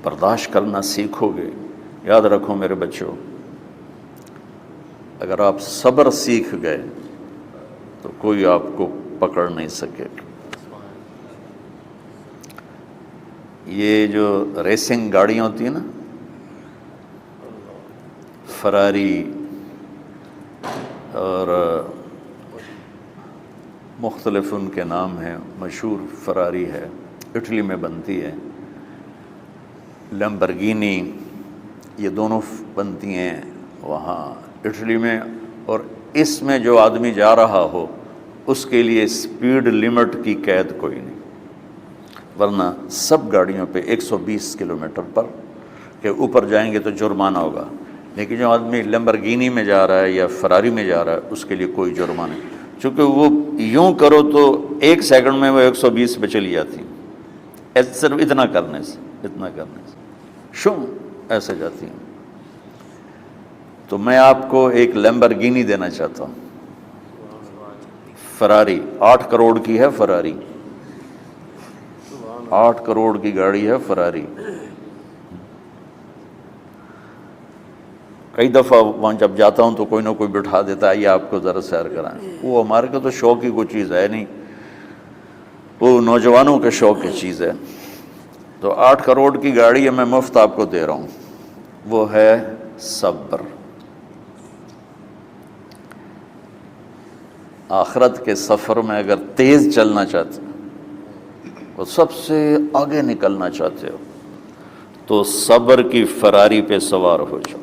برداشت کرنا سیکھو گے. یاد رکھو میرے بچوں، اگر آپ صبر سیکھ گئے تو کوئی آپ کو پکڑ نہیں سکے گا. یہ جو ریسنگ گاڑیاں ہوتی ہیں نا، فراری اور مختلف ان کے نام ہیں، مشہور فراری ہے، اٹلی میں بنتی ہے. لیمبرگینی، یہ دونوں بنتی ہیں وہاں اٹلی میں. اور اس میں جو آدمی جا رہا ہو اس کے لیے سپیڈ لمٹ کی قید کوئی نہیں، ورنہ سب گاڑیوں پہ 120 کلومیٹر پر کہ اوپر جائیں گے تو جرمانہ ہوگا. لیکن جو آدمی لیمبرگینی میں جا رہا ہے یا فراری میں جا رہا ہے اس کے لیے کوئی جرمانہ نہیں، چونکہ وہ یوں کرو تو 1 سیکنڈ میں وہ 120 پہ چلی جاتی ہیں، صرف اتنا کرنے سے شو ایسے جاتی ہیں. تو میں آپ کو ایک لیمبرگینی دینا چاہتا ہوں، فراری 8 کروڑ کی ہے. فراری 8 کروڑ کی گاڑی ہے فراری. کئی دفعہ وہاں جب جاتا ہوں تو کوئی نہ کوئی بٹھا دیتا ہے، یہ آپ کو ذرا سیر کرائیں. وہ ہمارے کو تو شوق کی کوئی چیز ہے نہیں، وہ نوجوانوں کے شوق کی چیز ہے. تو 8 کروڑ کی گاڑی ہے، میں مفت آپ کو دے رہا ہوں، وہ ہے صبر. آخرت کے سفر میں اگر تیز چلنا چاہتے اور سب سے آگے نکلنا چاہتے ہو تو صبر کی فراری پہ سوار ہو جاؤ.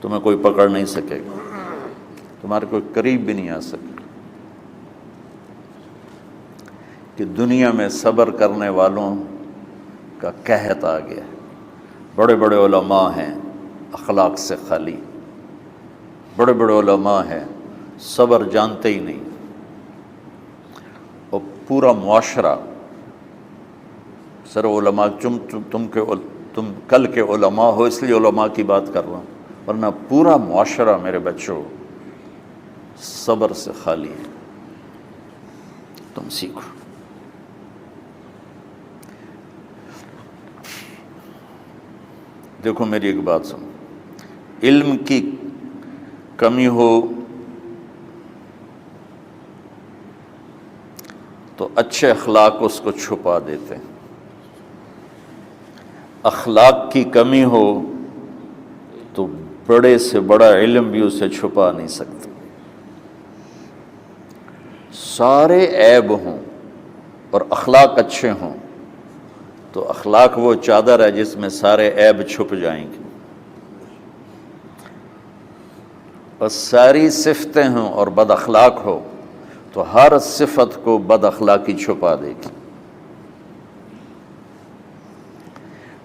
تمہیں کوئی پکڑ نہیں سکے گا، تمہارے کوئی قریب بھی نہیں آ سکے. کہ دنیا میں صبر کرنے والوں کا قحط آ گیا. بڑے بڑے علماء ہیں اخلاق سے خالی، بڑے بڑے علماء ہیں صبر جانتے ہی نہیں. اور پورا معاشرہ سر علماء، تم کل کے علماء ہو اس لیے علماء کی بات کر رہا ہوں، ورنہ پورا معاشرہ میرے بچوں صبر سے خالی ہے. تم سیکھو. دیکھو میری ایک بات سنو، علم کی کمی ہو تو اچھے اخلاق اس کو چھپا دیتے ہیں، اخلاق کی کمی ہو تو بڑے سے بڑا علم بھی اسے چھپا نہیں سکتا. سارے عیب ہوں اور اخلاق اچھے ہوں تو اخلاق وہ چادر ہے جس میں سارے عیب چھپ جائیں گے. اور ساری صفتیں ہوں اور بد اخلاق ہو تو ہر صفت کو بد اخلاقی چھپا دے گی.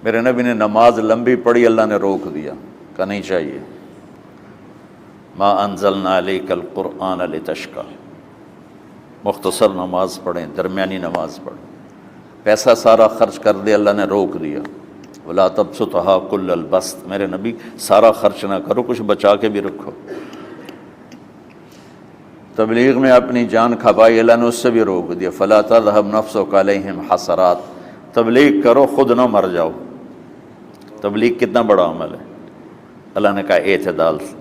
میرے نبی نے نماز لمبی پڑھی، اللہ نے روک دیا، کہا نہیں چاہیے. ما انزلنا علیک القرآن لتشقی، مختصر نماز پڑھیں، درمیانی نماز پڑھیں. پیسہ سارا خرچ کر دے، اللہ نے روک دیا. ولا تبسطها کل البسط، میرے نبی سارا خرچ نہ کرو، کچھ بچا کے بھی رکھو. تبلیغ میں اپنی جان کھپائی، اللہ نے اس سے بھی روک دیا. فلا تذهب نفسك علیہم حسرات، تبلیغ کرو خود نہ مر جاؤ. تبلیغ کتنا بڑا عمل ہے، اللہ نے کہا اعتدال سے.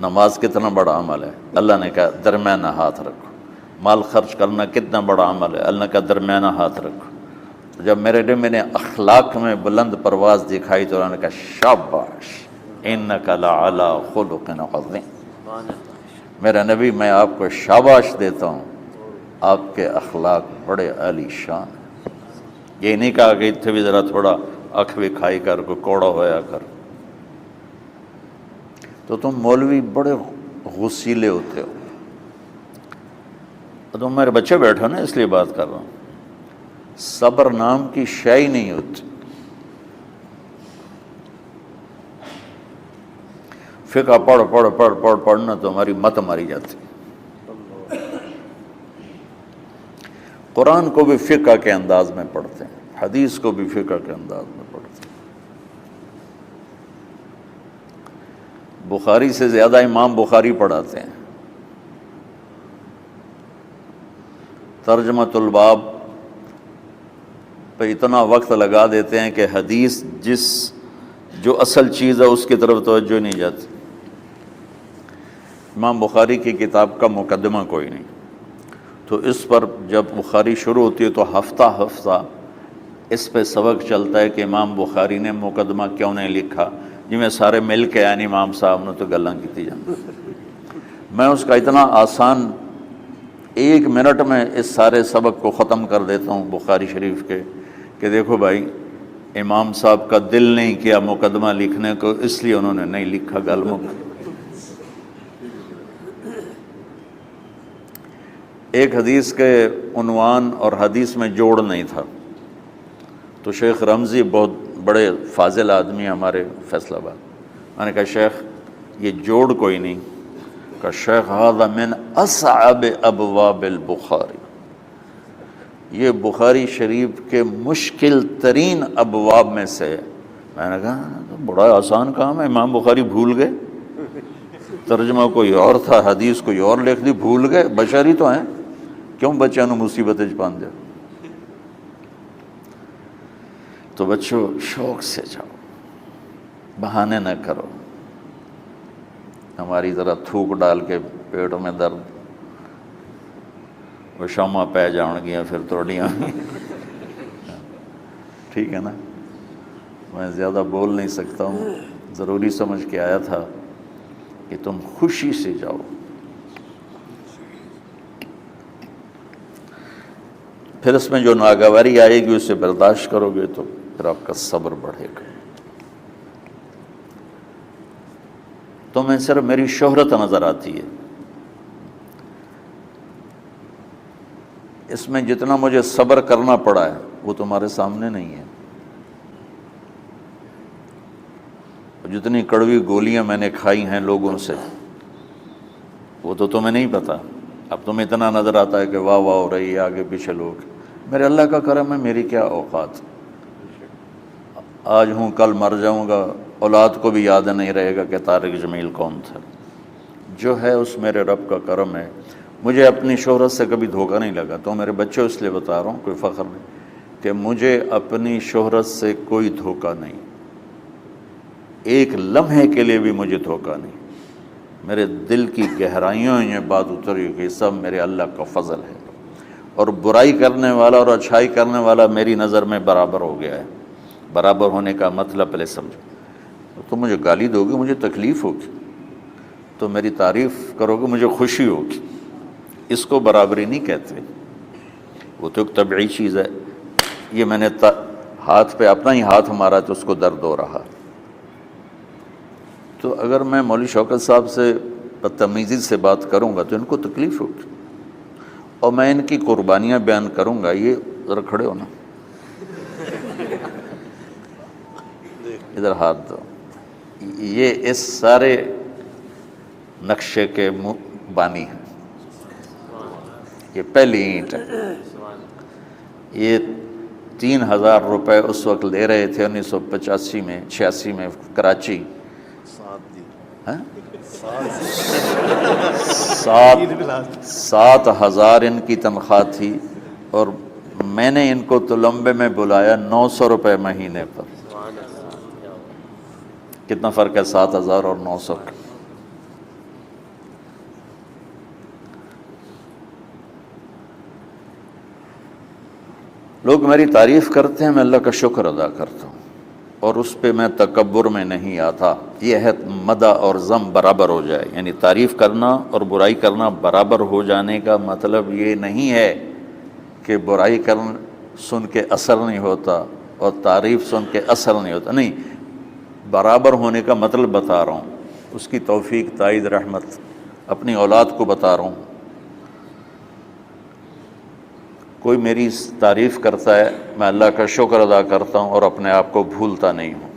نماز کتنا بڑا عمل ہے، اللہ نے کہا درمیانہ ہاتھ رکھو. مال خرچ کرنا کتنا بڑا عمل ہے، اللہ کا درمیانہ ہاتھ رکھو. جب میرے نے میں نے اخلاق میں بلند پرواز دکھائی تو انہوں نے کہا شاباش انک لعلی خلق عظیم. میرا نبی میں آپ کو شاباش دیتا ہوں، آپ کے اخلاق بڑے عالی شان ہیں. یہ نہیں کہا کہ اتنے بھی ذرا تھوڑا اکھ بھی کھائی کر کوئی کوڑا ہویا کر. تو تم مولوی بڑے غسیلے ہوتے ہو. تم میرے بچے بیٹھو نا اس لیے بات کر رہا ہوں. صبر نام کی شے ہی نہیں ہوتی. فقہ پڑھنا تو ہماری مت ماری جاتی. قرآن کو بھی فقہ کے انداز میں پڑھتے ہیں، حدیث کو بھی فقہ کے انداز میں پڑھتے ہیں. بخاری سے زیادہ امام بخاری پڑھاتے ہیں. ترجمۃ الباب پہ اتنا وقت لگا دیتے ہیں کہ حدیث جو اصل چیز ہے اس کی طرف توجہ نہیں جاتی۔ امام بخاری کی کتاب کا مقدمہ کوئی نہیں، تو اس پر جب بخاری شروع ہوتی ہے تو ہفتہ ہفتہ اس پہ سبق چلتا ہے کہ امام بخاری نے مقدمہ کیوں نہیں لکھا، جی میں سارے مل کے یعنی امام صاحب نے تو گلاں کی جان۔ میں اس کا اتنا آسان 1 منٹ میں اس سارے سبق کو ختم کر دیتا ہوں بخاری شریف کے، کہ دیکھو بھائی امام صاحب کا دل نہیں کیا مقدمہ لکھنے کو، اس لیے انہوں نے نہیں لکھا، گل مک۔ ایک حدیث کے عنوان اور حدیث میں جوڑ نہیں تھا، تو شیخ رمزی بہت بڑے فاضل آدمی ہمارے فیصل آباد، میں نے کہا شیخ یہ جوڑ کوئی نہیں، کہا شیخ ھذا من اصعب ابواب البخاری، یہ بخاری شریف کے مشکل ترین ابواب میں سے۔ میں نے کہا تو بڑا آسان کام ہے، امام بخاری بھول گئے، ترجمہ کوئی اور تھا، حدیث کوئی اور لکھ دی، بھول گئے، بشر ہی تو ہیں، کیوں بچوں نے مصیبت پان دیا۔ تو بچوں شوق سے جاؤ، بہانے نہ کرو، ہماری ذرا تھوک ڈال کے پیٹوں میں درد، وہ شامہ پہ جاؤں گیا پھر توڑیاں، ٹھیک ہے نا۔ میں زیادہ بول نہیں سکتا ہوں، ضروری سمجھ کے آیا تھا کہ تم خوشی سے جاؤ۔ پھر اس میں جو ناگواری آئے گی اسے برداشت کرو گے تو پھر آپ کا صبر بڑھے گا۔ تو میں صرف میری شہرت نظر آتی ہے، اس میں جتنا مجھے صبر کرنا پڑا ہے وہ تمہارے سامنے نہیں ہے، جتنی کڑوی گولیاں میں نے کھائی ہیں لوگوں سے وہ تو تمہیں نہیں پتا۔ اب تمہیں اتنا نظر آتا ہے کہ واہ واہ ہو رہی ہے آگے پیچھے لوگ، میرے اللہ کا کرم ہے، میری کیا اوقات، آج ہوں کل مر جاؤں گا، اولاد کو بھی یاد نہیں رہے گا کہ طارق جمیل کون تھا۔ جو ہے اس میرے رب کا کرم ہے، مجھے اپنی شہرت سے کبھی دھوکہ نہیں لگا۔ تو میرے بچوں اس لیے بتا رہا ہوں، کوئی فخر نہیں، کہ مجھے اپنی شہرت سے کوئی دھوکہ نہیں، ایک لمحے کے لیے بھی مجھے دھوکہ نہیں۔ میرے دل کی گہرائیوں یہ بات اتری کہ سب میرے اللہ کا فضل ہے، اور برائی کرنے والا اور اچھائی کرنے والا میری نظر میں برابر ہو گیا ہے۔ برابر ہونے کا مطلب پہلے سمجھو، تو مجھے گالی دو گے مجھے تکلیف ہوگی، تو میری تعریف کرو گے مجھے خوشی ہوگی، اس کو برابری نہیں کہتے، وہ تو ایک طبعی چیز ہے۔ یہ میں نے ہاتھ پہ اپنا ہی ہاتھ مارا تو اس کو درد ہو رہا، تو اگر میں مولوی شوکت صاحب سے بدتمیزی سے بات کروں گا تو ان کو تکلیف ہوگی، اور میں ان کی قربانیاں بیان کروں گا۔ یہ ذرا کھڑے ہونا، ادھر ہاتھ دو، یہ اس سارے نقشے کے بانی ہیں، یہ پہلی اینٹ ہے۔ یہ 3000 روپے اس وقت لے رہے تھے 1985 میں 86 میں کراچی، 7,000 ان کی تنخواہ تھی، اور میں نے ان کو تلمبے میں بلایا 900 روپے مہینے پر۔ کتنا فرق ہے 7,000 اور 900 کا؟ لوگ میری تعریف کرتے ہیں، میں اللہ کا شکر ادا کرتا ہوں، اور اس پہ میں تکبر میں نہیں آتا۔ یہ ہے مدح اور ذم برابر ہو جائے، یعنی تعریف کرنا اور برائی کرنا برابر ہو جانے کا مطلب یہ نہیں ہے کہ برائی سن کے اثر نہیں ہوتا اور تعریف سن کے اثر نہیں ہوتا، نہیں، برابر ہونے کا مطلب بتا رہا ہوں، اس کی توفیق، تائید، رحمت اپنی اولاد کو بتا رہا ہوں۔ کوئی میری تعریف کرتا ہے میں اللہ کا شکر ادا کرتا ہوں اور اپنے آپ کو بھولتا نہیں ہوں،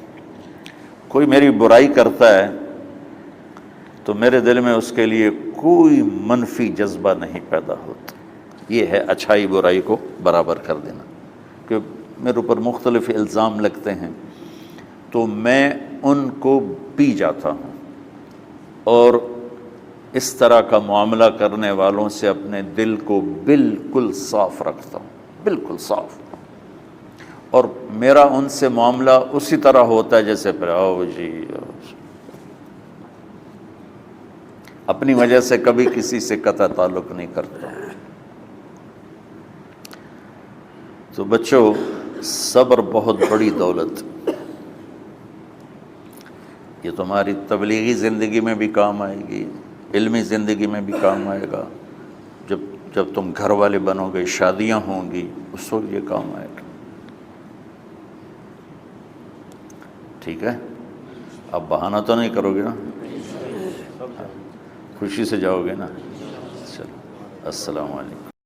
کوئی میری برائی کرتا ہے تو میرے دل میں اس کے لیے کوئی منفی جذبہ نہیں پیدا ہوتا۔ یہ ہے اچھائی برائی کو برابر کر دینا۔ کہ میرے اوپر مختلف الزام لگتے ہیں تو میں ان کو پی جاتا ہوں، اور اس طرح کا معاملہ کرنے والوں سے اپنے دل کو بالکل صاف رکھتا ہوں، بالکل صاف، اور میرا ان سے معاملہ اسی طرح ہوتا ہے جیسے پھر آؤ جی اپنی وجہ سے کبھی کسی سے قطع تعلق نہیں کرتا۔ تو بچوں، صبر بہت بڑی دولت، یہ تمہاری تبلیغی زندگی میں بھی کام آئے گی، علمی زندگی میں بھی کام آئے گا، جب تم گھر والے بنو گے، شادیاں ہوں گی، اس وقت یہ کام آئے گا۔ ٹھیک ہے، اب بہانہ تو نہیں کرو گے نا، خوشی سے جاؤ گے نا؟ چلو، السلام علیکم۔